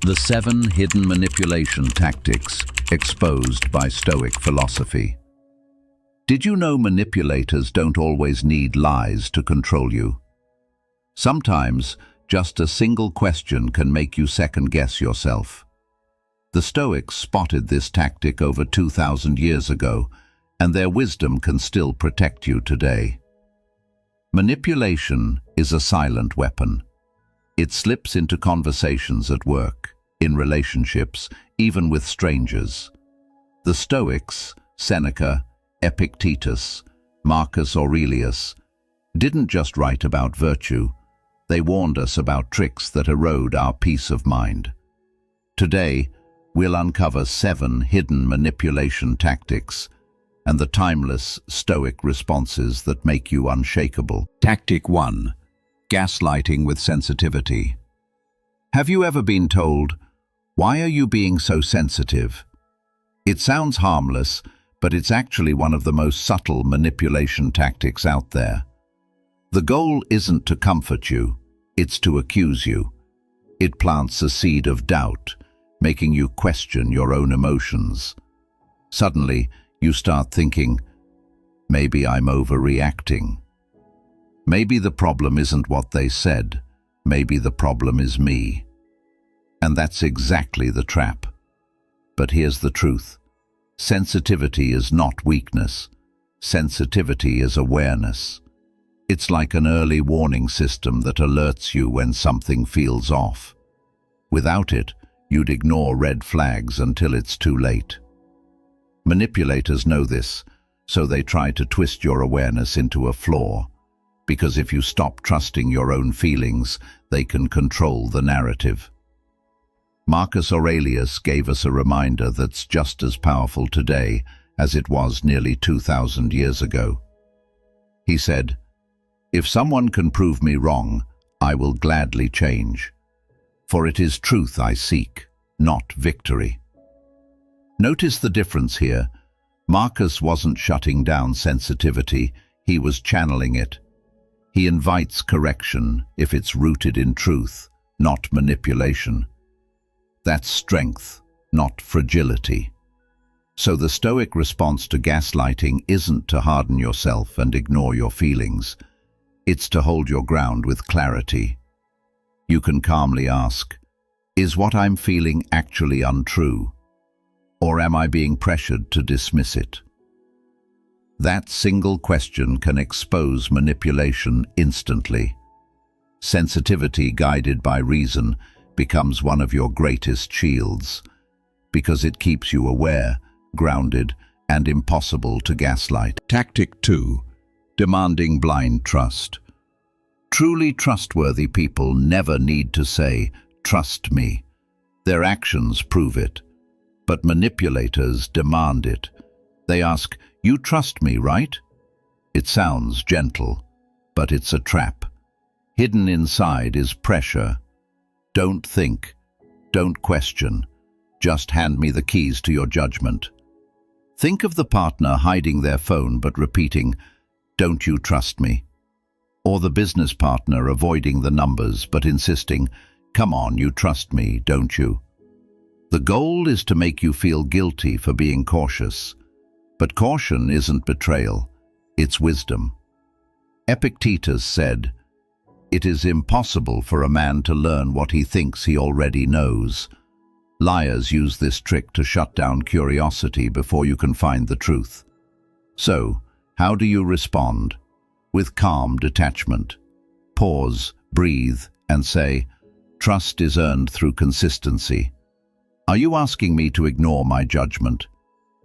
The 7 hidden manipulation tactics exposed by Stoic philosophy. Did you know manipulators don't always need lies to control you? Sometimes, just a single question can make you second-guess yourself. The Stoics spotted this tactic over 2,000 years ago, and their wisdom can still protect you today. Manipulation is a silent weapon. It slips into conversations at work, in relationships, even with strangers. The Stoics, Seneca, Epictetus, Marcus Aurelius, didn't just write about virtue, they warned us about tricks that erode our peace of mind. Today, we'll uncover 7 hidden manipulation tactics and the timeless Stoic responses that make you unshakable. Tactic 1. Gaslighting with sensitivity. Have you ever been told, "Why are you being so sensitive?" It sounds harmless, but it's actually one of the most subtle manipulation tactics out there. The goal isn't to comfort you, it's to accuse you. It plants a seed of doubt, making you question your own emotions. Suddenly, you start thinking, maybe I'm overreacting. Maybe the problem isn't what they said, maybe the problem is me. And that's exactly the trap. But here's the truth. Sensitivity is not weakness. Sensitivity is awareness. It's like an early warning system that alerts you when something feels off. Without it, you'd ignore red flags until it's too late. Manipulators know this, so they try to twist your awareness into a flaw. Because if you stop trusting your own feelings, they can control the narrative. Marcus Aurelius gave us a reminder that's just as powerful today as it was nearly 2,000 years ago. He said, "If someone can prove me wrong, I will gladly change. For it is truth I seek, not victory." Notice the difference here. Marcus wasn't shutting down sensitivity, he was channeling it. He invites correction if it's rooted in truth, not manipulation. That's strength, not fragility. So the Stoic response to gaslighting isn't to harden yourself and ignore your feelings. It's to hold your ground with clarity. You can calmly ask, is what I'm feeling actually untrue? Or am I being pressured to dismiss it? That single question can expose manipulation instantly. Sensitivity guided by reason becomes one of your greatest shields, because it keeps you aware, grounded, and impossible to gaslight. Tactic 2. Demanding blind trust. Truly trustworthy people never need to say, "Trust me." Their actions prove it. But manipulators demand it. They ask, "You trust me, right?" It sounds gentle, but it's a trap. Hidden inside is pressure. Don't think, don't question, just hand me the keys to your judgment. Think of the partner hiding their phone but repeating, "Don't you trust me?" Or the business partner avoiding the numbers but insisting, "Come on, you trust me, don't you?" The goal is to make you feel guilty for being cautious. But caution isn't betrayal, it's wisdom. Epictetus said, "It is impossible for a man to learn what he thinks he already knows." Liars use this trick to shut down curiosity before you can find the truth. So, how do you respond? With calm detachment. Pause, breathe, and say, "Trust is earned through consistency." Are you asking me to ignore my judgment?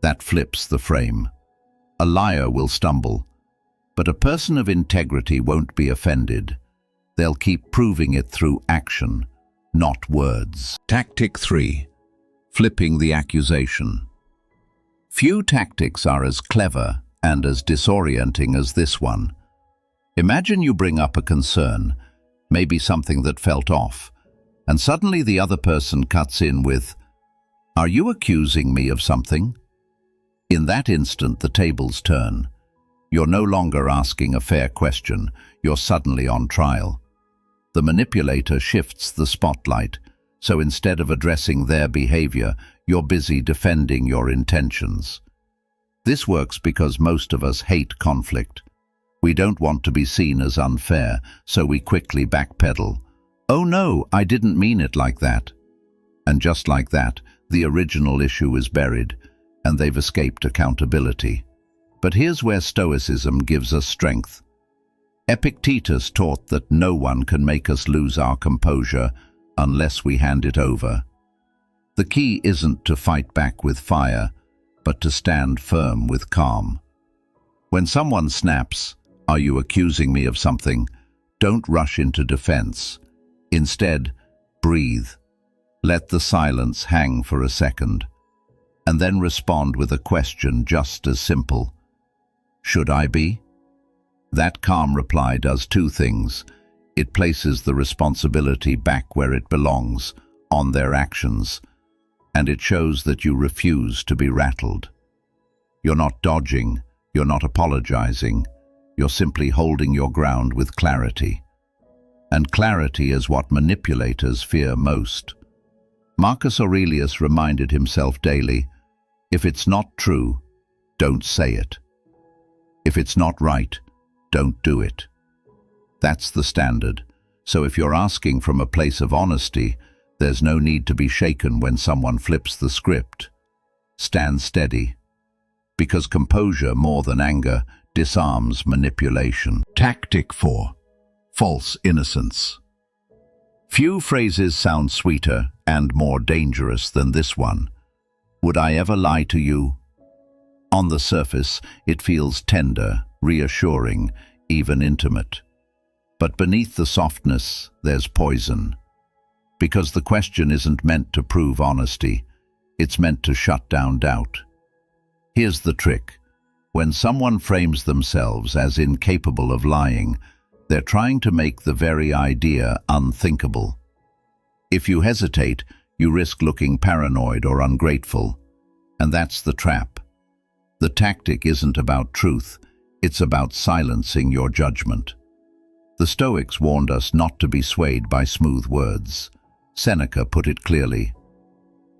That flips the frame. A liar will stumble, but a person of integrity won't be offended. They'll keep proving it through action, not words. Tactic 3. Flipping the accusation. Few tactics are as clever and as disorienting as this one. Imagine you bring up a concern, maybe something that felt off, and suddenly the other person cuts in with, "Are you accusing me of something?" In that instant, the tables turn. You're no longer asking a fair question, you're suddenly on trial. The manipulator shifts the spotlight, So instead of addressing their behavior, you're busy defending your intentions. This works because most of us hate conflict. We don't want to be seen as unfair, so we quickly backpedal. "Oh no, I didn't mean it like that." And just like that, the original issue is buried, and they've escaped accountability. But here's where Stoicism gives us strength. Epictetus taught that no one can make us lose our composure unless we hand it over. The key isn't to fight back with fire, but to stand firm with calm. When someone snaps, "Are you accusing me of something?" don't rush into defense. Instead, breathe. Let the silence hang for a second, and then respond with a question just as simple. "Should I be?" That calm reply does two things. It places the responsibility back where it belongs, on their actions, and it shows that you refuse to be rattled. You're not dodging, you're not apologizing, you're simply holding your ground with clarity. And clarity is what manipulators fear most. Marcus Aurelius reminded himself daily, if it's not true, don't say it. If it's not right, don't do it. That's the standard. So if you're asking from a place of honesty, there's no need to be shaken when someone flips the script. Stand steady. Because composure, more than anger, disarms manipulation. Tactic 4. False innocence. Few phrases sound sweeter and more dangerous than this one. "Would I ever lie to you?" On the surface, it feels tender, reassuring, even intimate. But beneath the softness, there's poison. Because the question isn't meant to prove honesty, it's meant to shut down doubt. Here's the trick. When someone frames themselves as incapable of lying, they're trying to make the very idea unthinkable. If you hesitate, you risk looking paranoid or ungrateful, and that's the trap. The tactic isn't about truth, it's about silencing your judgment. The Stoics warned us not to be swayed by smooth words. Seneca put it clearly,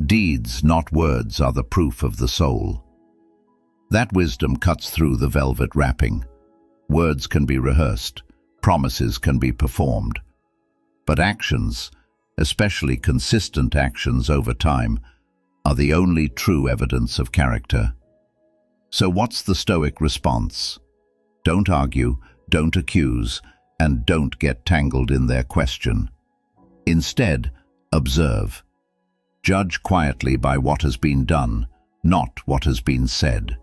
"Deeds, not words, are the proof of the soul." That wisdom cuts through the velvet wrapping. Words can be rehearsed, promises can be performed, but actions, especially consistent actions over time, are the only true evidence of character. So what's the Stoic response? Don't argue, don't accuse, and don't get tangled in their question. Instead, observe. Judge quietly by what has been done, not what has been said.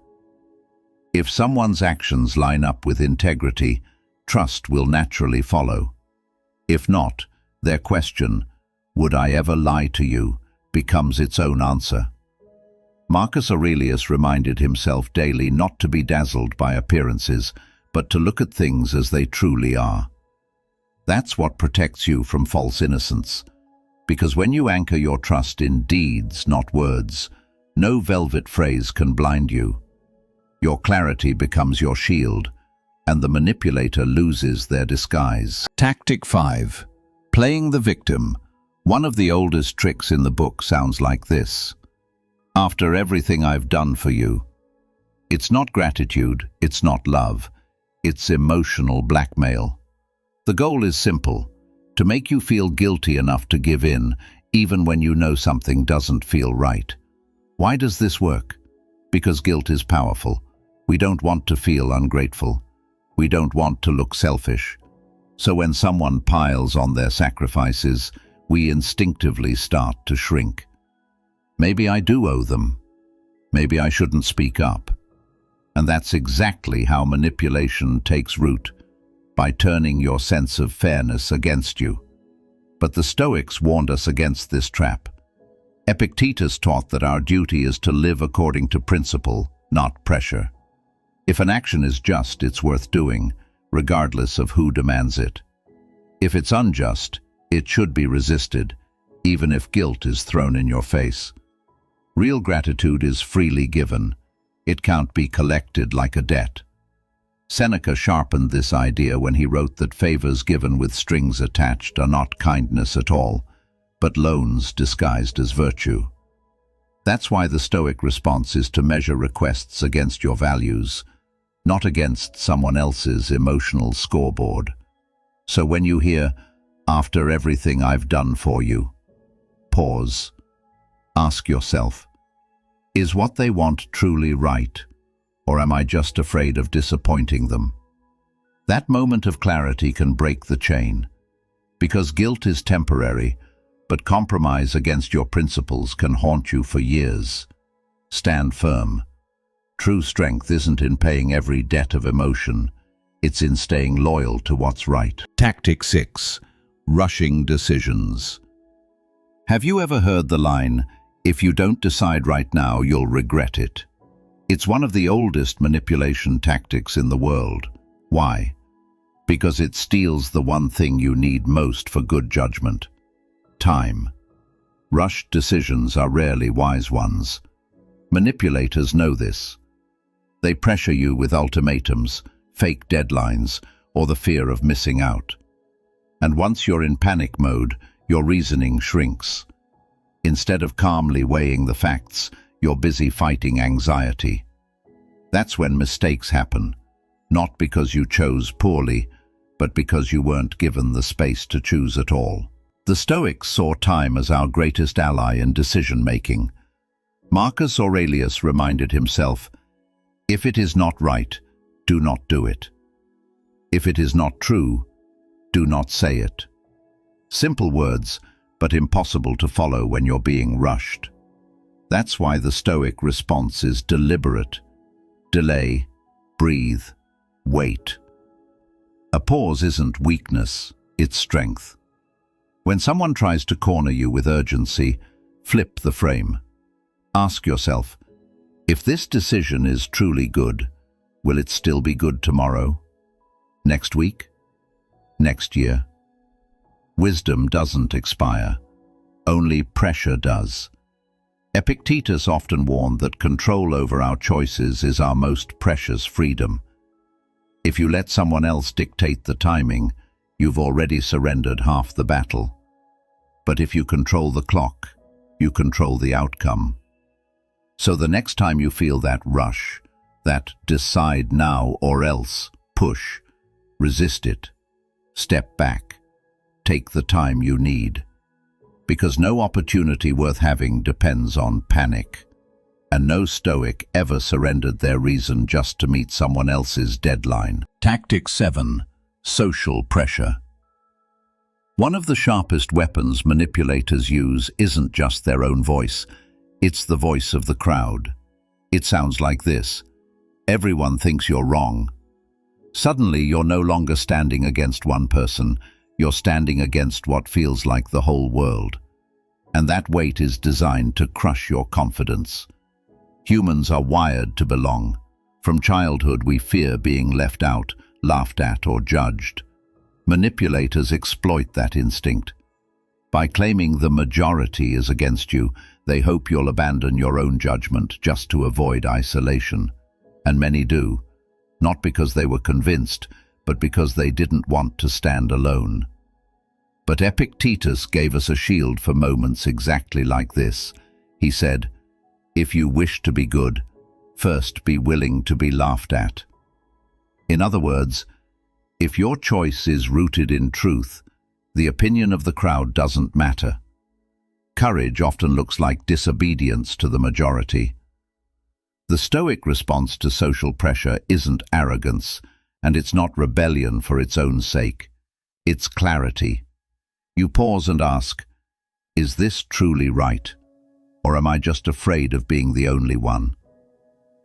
If someone's actions line up with integrity, trust will naturally follow. If not, their question, "Would I ever lie to you?" becomes its own answer. Marcus Aurelius reminded himself daily not to be dazzled by appearances, but to look at things as they truly are. That's what protects you from false innocence. Because when you anchor your trust in deeds, not words, no velvet phrase can blind you. Your clarity becomes your shield, and the manipulator loses their disguise. Tactic 5. Playing the victim. One of the oldest tricks in the book sounds like this. "After everything I've done for you." It's not gratitude, it's not love, it's emotional blackmail. The goal is simple, to make you feel guilty enough to give in, even when you know something doesn't feel right. Why does this work? Because guilt is powerful. We don't want to feel ungrateful. We don't want to look selfish. So when someone piles on their sacrifices, we instinctively start to shrink. Maybe I do owe them. Maybe I shouldn't speak up. And that's exactly how manipulation takes root, by turning your sense of fairness against you. But the Stoics warned us against this trap. Epictetus taught that our duty is to live according to principle, not pressure. If an action is just, it's worth doing, regardless of who demands it. If it's unjust, it should be resisted, even if guilt is thrown in your face. Real gratitude is freely given. It can't be collected like a debt. Seneca sharpened this idea when he wrote that favors given with strings attached are not kindness at all, but loans disguised as virtue. That's why the Stoic response is to measure requests against your values, not against someone else's emotional scoreboard. So when you hear, "After everything I've done for you," pause. Ask yourself, is what they want truly right, or am I just afraid of disappointing them? That moment of clarity can break the chain, because guilt is temporary, but compromise against your principles can haunt you for years. Stand firm. True strength isn't in paying every debt of emotion, it's in staying loyal to what's right. Tactic 6. Rushing decisions. Have you ever heard the line, "If you don't decide right now, you'll regret it"? It's one of the oldest manipulation tactics in the world. Why? Because it steals the one thing you need most for good judgment: time. Rushed decisions are rarely wise ones. Manipulators know this. They pressure you with ultimatums, fake deadlines, or the fear of missing out. And once you're in panic mode, your reasoning shrinks. Instead of calmly weighing the facts, you're busy fighting anxiety. That's when mistakes happen, not because you chose poorly, but because you weren't given the space to choose at all. The Stoics saw time as our greatest ally in decision-making. Marcus Aurelius reminded himself, "If it is not right, do not do it. If it is not true, do not say it." Simple words, but impossible to follow when you're being rushed. That's why the Stoic response is deliberate. Delay, breathe, wait. A pause isn't weakness, it's strength. When someone tries to corner you with urgency, flip the frame. Ask yourself, if this decision is truly good, will it still be good tomorrow? Next week? Next year? Wisdom doesn't expire. Only pressure does. Epictetus often warned that control over our choices is our most precious freedom. If you let someone else dictate the timing, you've already surrendered half the battle. But if you control the clock, you control the outcome. So the next time you feel that rush, that decide now or else push, resist it. Step back. Take the time you need. Because no opportunity worth having depends on panic. And no Stoic ever surrendered their reason just to meet someone else's deadline. Tactic 7. Social pressure. One of the sharpest weapons manipulators use isn't just their own voice, it's the voice of the crowd. It sounds like this: everyone thinks you're wrong. Suddenly, you're no longer standing against one person, you're standing against what feels like the whole world. And that weight is designed to crush your confidence. Humans are wired to belong. From childhood, we fear being left out, laughed at, or judged. Manipulators exploit that instinct. By claiming the majority is against you, they hope you'll abandon your own judgment just to avoid isolation. And many do, not because they were convinced, but because they didn't want to stand alone. But Epictetus gave us a shield for moments exactly like this. He said, "If you wish to be good, first be willing to be laughed at." In other words, if your choice is rooted in truth, the opinion of the crowd doesn't matter. Courage often looks like disobedience to the majority. The Stoic response to social pressure isn't arrogance, and it's not rebellion for its own sake. It's clarity. You pause and ask, is this truly right? Or am I just afraid of being the only one?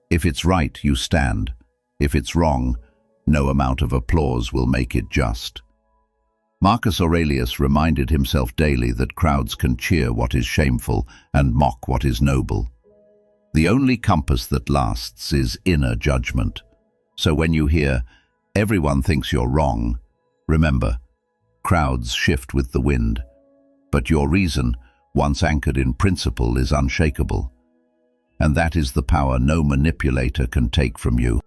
If it's right, you stand. If it's wrong, no amount of applause will make it just. Marcus Aurelius reminded himself daily that crowds can cheer what is shameful and mock what is noble. The only compass that lasts is inner judgment. So when you hear, "Everyone thinks you're wrong," remember, crowds shift with the wind, but your reason, once anchored in principle, is unshakable. And that is the power no manipulator can take from you.